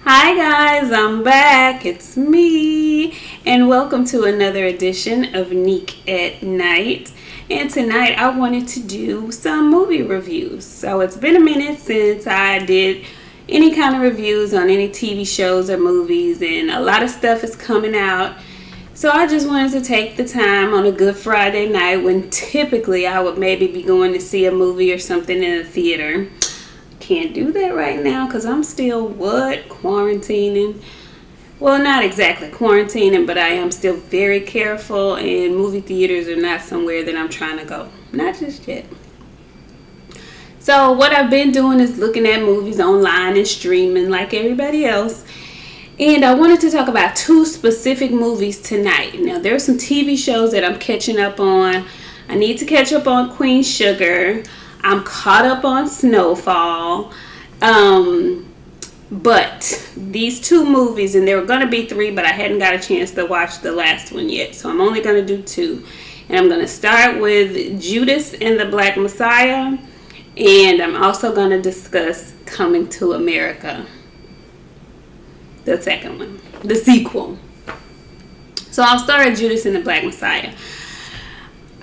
Hi guys, I'm back. It's me, and welcome to another edition of Nik at Night. And tonight I wanted to do some movie reviews. So it's been a minute since I did any kind of reviews on any TV shows or movies, and a lot of stuff is coming out. So I just wanted to take the time on a good Friday night when typically I would maybe be going to see a movie or something in a theater. Can't do that right now because I'm still quarantining. Well, not exactly quarantining, but I am still very careful, and movie theaters are not somewhere that I'm trying to go. Not just yet. So what I've been doing is looking at movies online and streaming like everybody else. And I wanted to talk about two specific movies tonight. Now, there are some TV shows that I'm catching up on. I need to catch up on Queen Sugar. I'm caught up on Snowfall. But these two movies, and there were going to be three, but I hadn't got a chance to watch the last one yet. So I'm only going to do two. And I'm going to start with Judas and the Black Messiah. And I'm also going to discuss Coming to America. The second one. The sequel. So I'll start with Judas and the Black Messiah.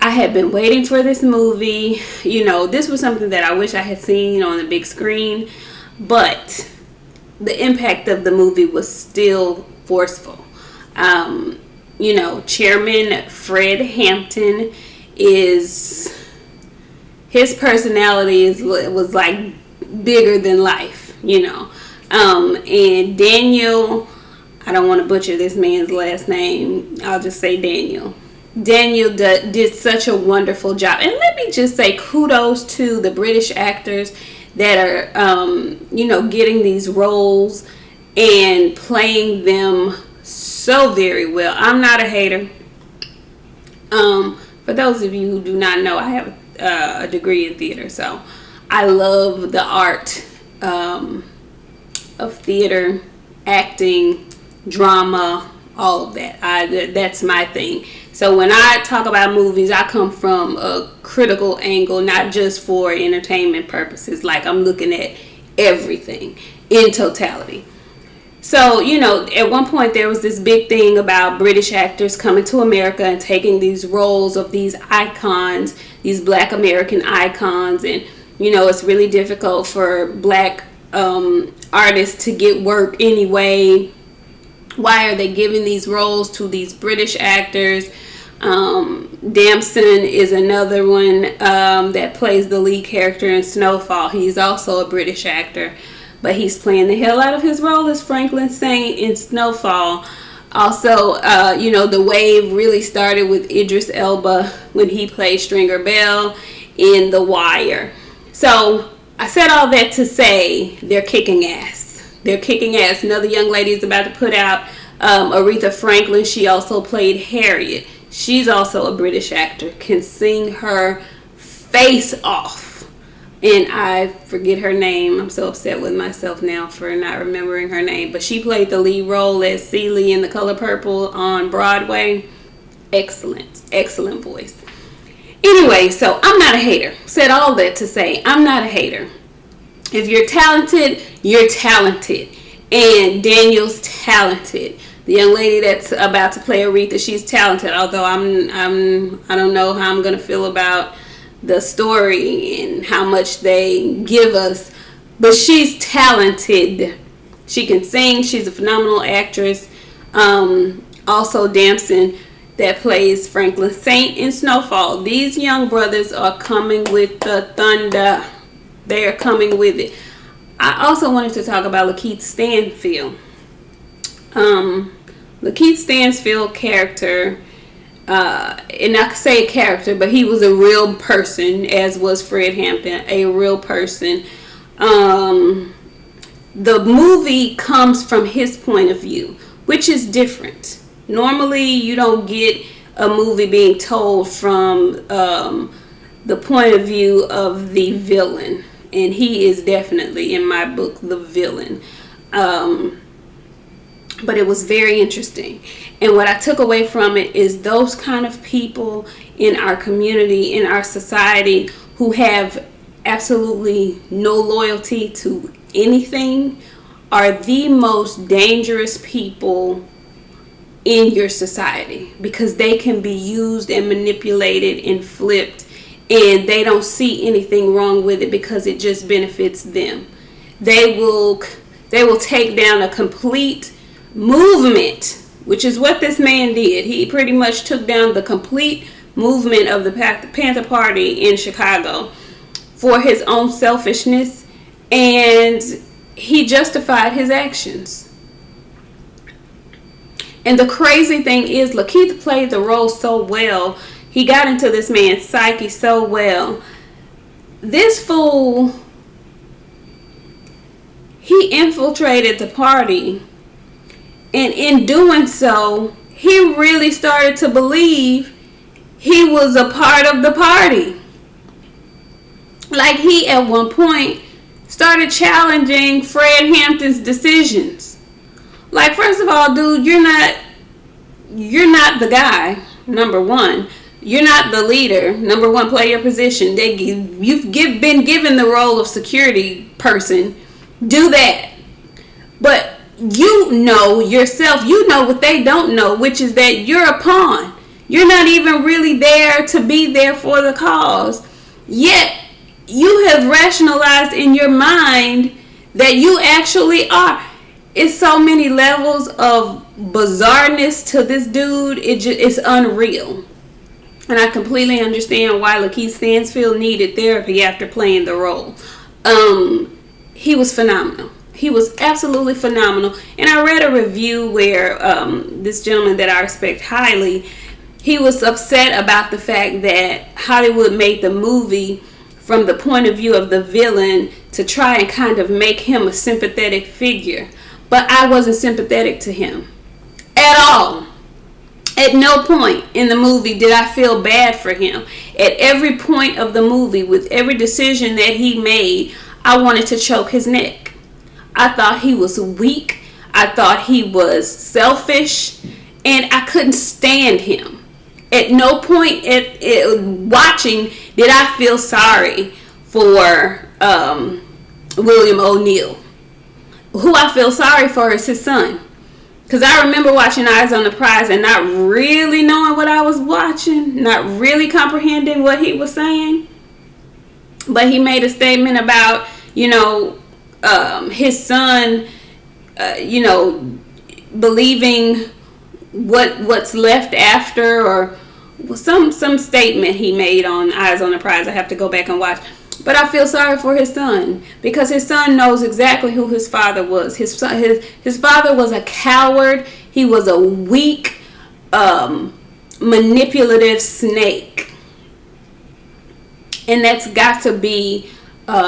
I had been waiting for this movie. You know, this was something that I wish I had seen on the big screen. But the impact of the movie was still forceful. Chairman Fred Hampton his personality was like bigger than life, and Daniel, I don't want to butcher this man's last name. I'll just say Daniel. Daniel did such a wonderful job. And let me just say kudos to the British actors that are, getting these roles and playing them so very well. I'm not a hater. For those of you who do not know, I have a degree in theater. So I love the art of theater, acting, drama, all of that. That's my thing. So when I talk about movies, I come from a critical angle, not just for entertainment purposes. Like, I'm looking at everything in totality. So, at one point there was this big thing about British actors coming to America and taking these roles of these icons, these Black American icons. And, it's really difficult for Black artists to get work anyway. Why are they giving these roles to these British actors? Damson is another one that plays the lead character in Snowfall. He's also a British actor, but he's playing the hell out of his role as Franklin Saint in Snowfall. Also, the wave really started with Idris Elba when he played Stringer Bell in The Wire. So I said all that to say they're kicking ass. They're kicking ass. Another young lady is about to put out Aretha Franklin. She also played Harriet. She's also a British actor. Can sing her face off. And I forget her name. I'm so upset with myself now for not remembering her name. But she played the lead role as Celie in The Color Purple on Broadway. Excellent. Excellent voice. Anyway, so I'm not a hater. Said all that to say I'm not a hater. If you're talented, you're talented. And Daniel's talented. The young lady that's about to play Aretha, she's talented. Although I don't know how I'm gonna feel about the story and how much they give us, but she's talented. She can sing. She's a phenomenal actress. Also, Damson that plays Franklin Saint in Snowfall. These young brothers are coming with the thunder. They are coming with it. I also wanted to talk about Lakeith Stanfield. Lakeith Stanfield character, and I could say character, but he was a real person, as was Fred Hampton, a real person. The movie comes from his point of view, which is different. Normally, you don't get a movie being told from the point of view of the villain. And he is definitely, in my book, the villain. But it was very interesting. And what I took away from it is those kind of people in our community, in our society, who have absolutely no loyalty to anything are the most dangerous people in your society, because they can be used and manipulated and flipped, and they don't see anything wrong with it because it just benefits them. They will take down a complete movement, which is what this man did. He pretty much took down the complete movement of the Panther Party in Chicago for his own selfishness, and he justified his actions. And the crazy thing is, Lakeith played the role so well. He got into this man's psyche so well. This fool, he infiltrated the party, and in doing so, he really started to believe he was a part of the party. Like, he at one point started challenging Fred Hampton's decisions. Like, first of all, dude, you're not the guy, number one. You're not the leader. Number one, play your position. You've been given the role of security person. Do that. But you know yourself. You know what they don't know, which is that you're a pawn. You're not even really there to be there for the cause. Yet, you have rationalized in your mind that you actually are. It's so many levels of bizarreness to this dude. It's unreal. And I completely understand why Lakeith Stanfield needed therapy after playing the role. He was phenomenal. He was absolutely phenomenal. And I read a review where this gentleman that I respect highly, he was upset about the fact that Hollywood made the movie from the point of view of the villain to try and kind of make him a sympathetic figure. But I wasn't sympathetic to him at all. At no point in the movie did I feel bad for him. At every point of the movie, with every decision that he made, I wanted to choke his neck. I thought he was weak. I thought he was selfish. And I couldn't stand him. At no point watching did I feel sorry for William O'Neill. Who I feel sorry for is his son. Because I remember watching Eyes on the Prize and not really knowing what I was watching. Not really comprehending what he was saying. But he made a statement about, his son, believing what's left after, or some statement he made on Eyes on the Prize. I have to go back and watch. But I feel sorry for his son, because his son knows exactly who his father was. His father was a coward. He was a weak, manipulative snake. And that's got to be a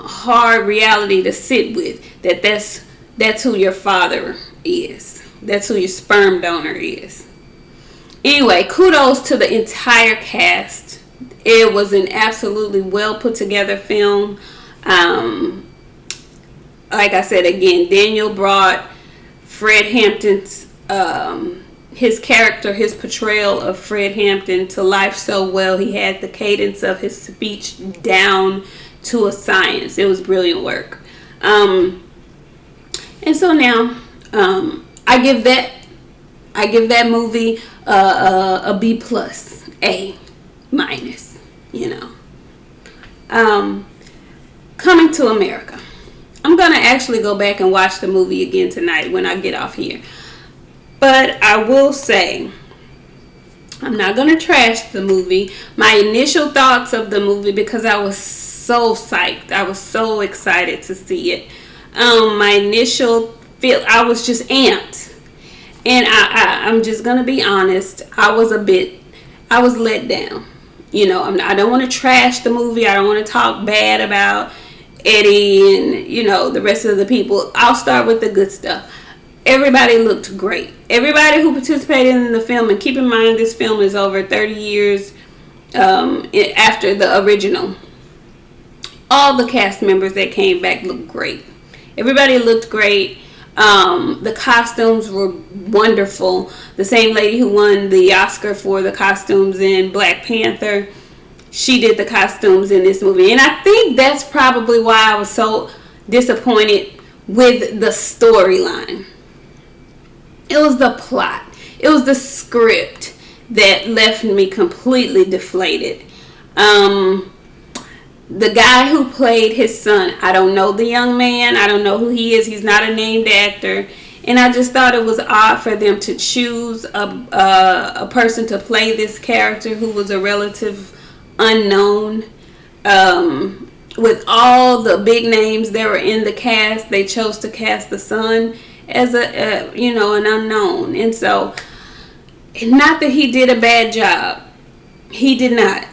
hard reality to sit with. That's who your father is. That's who your sperm donor is. Anyway, kudos to the entire cast. It was an absolutely well put together film. Like I said again, Daniel brought Fred Hampton's his character, his portrayal of Fred Hampton to life so well. He had the cadence of his speech down to a science. It was brilliant work. And so now I give that movie a B plus, A minus. Coming to America. I'm going to actually go back and watch the movie again tonight when I get off here. But I will say, I'm not going to trash the movie. My initial thoughts of the movie, because I was so psyched. I was so excited to see it. My initial feel, I was just amped. And I'm just going to be honest. I was let down. I don't want to trash the movie. I don't want to talk bad about Eddie and, the rest of the people. I'll start with the good stuff. Everybody looked great. Everybody who participated in the film, and keep in mind this film is over 30 years after the original. All the cast members that came back looked great. Everybody looked great. The costumes were wonderful. The same lady who won the Oscar for the costumes in Black Panther, she did the costumes in this movie. And I think that's probably why I was so disappointed with the storyline. It was the plot. It was the script that left me completely deflated. The guy who played his son, I don't know the young man. I don't know who he is. He's not a named actor. And I just thought it was odd for them to choose a person to play this character who was a relative unknown. With all the big names that were in the cast, they chose to cast the son as an unknown. And so, not that he did a bad job. He did not.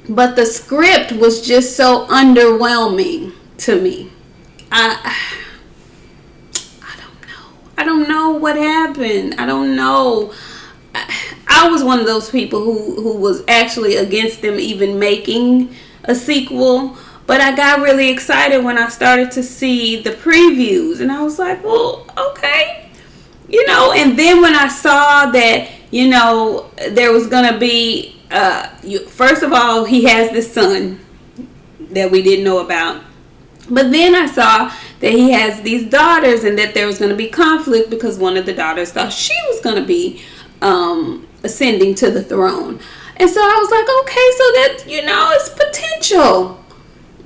But the script was just so underwhelming to me. I don't know what happened. I don't know. I was one of those people who was actually against them even making a sequel. But I got really excited when I started to see the previews. And I was like, well, okay. And then when I saw that, there was going to be, first of all, he has this son that we didn't know about. But then I saw that he has these daughters and that there was going to be conflict because one of the daughters thought she was going to be ascending to the throne. And so I was like, okay, so that, it's potential.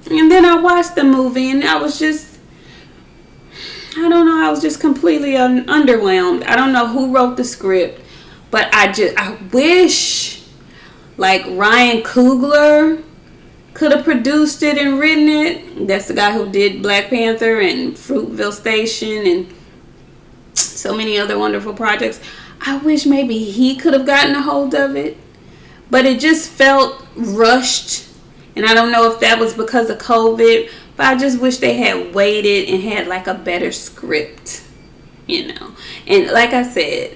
And then I watched the movie and I was just, I don't know, I was just completely underwhelmed. I don't know who wrote the script, but I wish like Ryan Coogler could have produced it and written it. That's the guy who did Black Panther and Fruitville Station and so many other wonderful projects. I wish maybe he could have gotten a hold of it, but it just felt rushed. And I don't know if that was because of COVID, but I just wish they had waited and had like a better script, And like I said,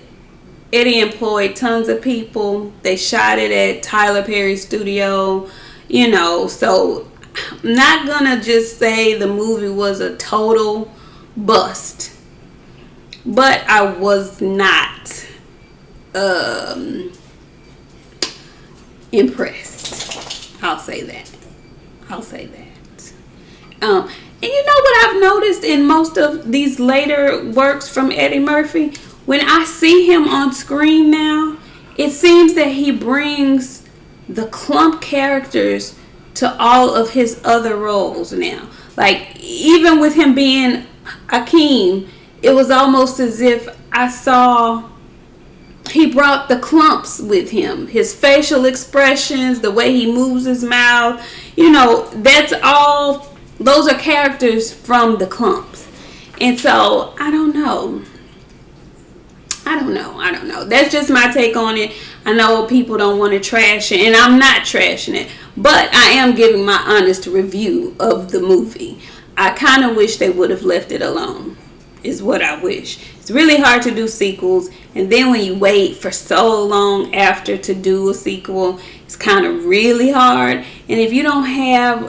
Eddie employed tons of people. They shot it at Tyler Perry's studio, so I'm not gonna just say the movie was a total bust, but I was not impressed. I'll say that. And you know what I've noticed in most of these later works from Eddie Murphy? When I see him on screen now, it seems that he brings the clump characters to all of his other roles now. Like, even with him being Akeem, it was almost as if I saw he brought the clumps with him. His facial expressions, the way he moves his mouth, that's all, those are characters from the clumps. And so, I don't know. That's just my take on it. I know people don't want to trash it, and I'm not trashing it, but I am giving my honest review of the movie. I kind of wish they would have left it alone, is what I wish. It's really hard to do sequels, and then when you wait for so long after to do a sequel, it's kind of really hard. And if you don't have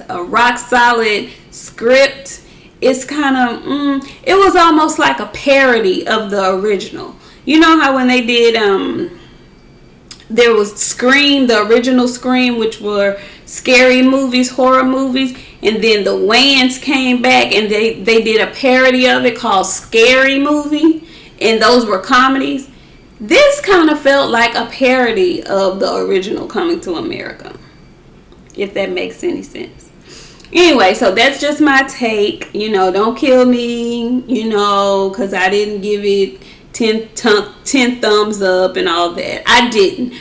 a rock solid script, it's kind of, it was almost like a parody of the original. You know how when they did, there was Scream, the original Scream, which were scary movies, horror movies, and then the Wayans came back and they did a parody of it called Scary Movie, and those were comedies. This kind of felt like a parody of the original Coming to America, if that makes any sense. Anyway, so that's just my take. Don't kill me, because I didn't give it 10 thumbs up and all that. I didn't.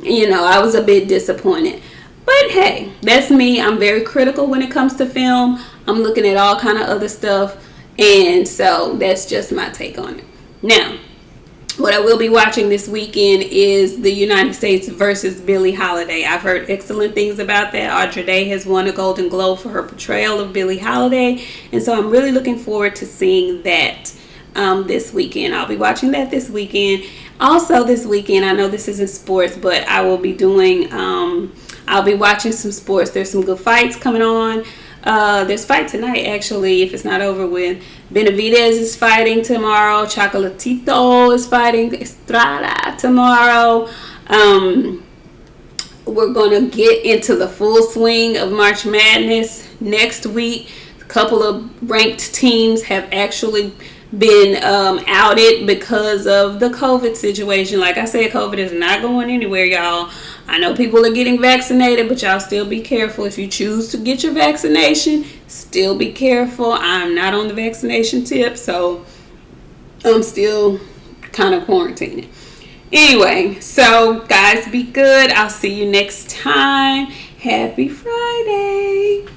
I was a bit disappointed. But hey, that's me. I'm very critical when it comes to film. I'm looking at all kind of other stuff. And so that's just my take on it. Now, what I will be watching this weekend is the United States versus Billie Holiday. I've heard excellent things about that. Audra Day has won a Golden Globe for her portrayal of Billie Holiday. And so I'm really looking forward to seeing that this weekend. I'll be watching that this weekend. Also this weekend, I know this isn't sports, but I will be doing, I'll be watching some sports. There's some good fights coming on. There's fight tonight, actually, if it's not over with. Benavidez is fighting tomorrow. Chocolatito is fighting Estrada tomorrow. We're going to get into the full swing of March Madness next week. couple of ranked teams have actually been outed because of the COVID situation. Like I said, COVID is not going anywhere, y'all. I know people are getting vaccinated, but y'all still be careful. If you choose to get your vaccination, still be careful. I'm not on the vaccination tip, so I'm still kind of quarantining. Anyway, so guys, be good. I'll see you next time. Happy Friday.